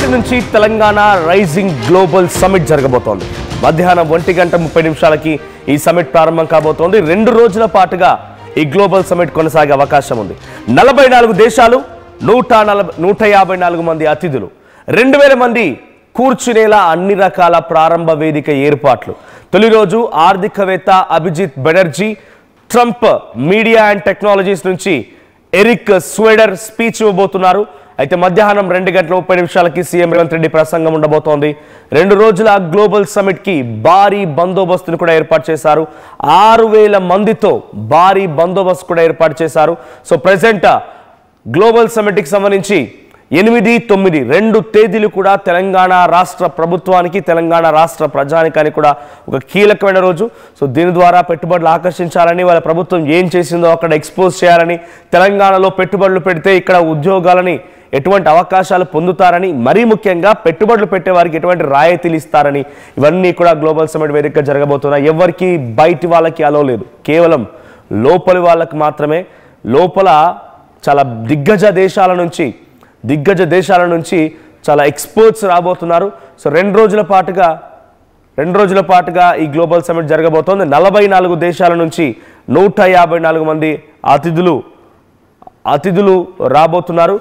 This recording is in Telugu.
నేటి నుంచి తెలంగాణ రైజింగ్ గ్లోబల్ సమిట్ జరగబోతోంది. మధ్యాహ్నం 1:30 ఈ సమిట్ ప్రారంభం కాబోతోంది. 2 రోజుల పాటుగా ఈ గ్లోబల్ సమిట్ కొనసాగే అవకాశం ఉంది. 44 దేశాలు, 154 మంది అతిథులు, 2000 మంది కూర్చునేలా అన్ని రకాల ప్రారంభ వేదిక ఏర్పాట్లు. తొలి రోజు ఆర్థికవేత్త Abhijit Banerjee, Trump media and technologies నుంచి ఎరిక్ స్వెడర్ స్పీచ్ ఇవ్వబోతున్నారు. అయితే మధ్యాహ్నం 2:30 సీఎం రేవంత్ రెడ్డి ప్రసంగం ఉండబోతోంది. 2 రోజుల గ్లోబల్ సమిట్ కి భారీ బందోబస్తును కూడా ఏర్పాటు చేశారు. 6000 మందితో భారీ బందోబస్తు కూడా ఏర్పాటు చేశారు. సో ప్రెసెంట్ గ్లోబల్ సమిట్ కి సంబంధించి 8, 9 2 తేదీలు కూడా తెలంగాణ రాష్ట్ర ప్రభుత్వానికి, తెలంగాణ రాష్ట్ర ప్రజానికానికి కూడా ఒక కీలకమైన రోజు. సో దీని ద్వారా పెట్టుబడులు ఆకర్షించాలని, వాళ్ళ ప్రభుత్వం ఏం చేసిందో అక్కడ ఎక్స్పోజ్ చేయాలని, తెలంగాణలో పెట్టుబడులు పెడితే ఇక్కడ ఉద్యోగాలని ఎటువంటి అవకాశాలు పొందుతారని, మరీ ముఖ్యంగా పెట్టుబడులు పెట్టే వారికి ఎటువంటి రాయితీలు ఇస్తారని, ఇవన్నీ కూడా గ్లోబల్ సమిట్ వేదికగా జరగబోతున్నాయి. ఎవరికి బయటి వాళ్ళకి అలో లేదు, కేవలం లోపలి వాళ్ళకి మాత్రమే. లోపల చాలా దిగ్గజ దేశాల నుంచి చాలా ఎక్స్పర్ట్స్ రాబోతున్నారు. సో 2 రోజుల పాటుగా ఈ గ్లోబల్ సమిట్ జరగబోతోంది. 44 దేశాల నుంచి 154 మంది అతిథులు రాబోతున్నారు.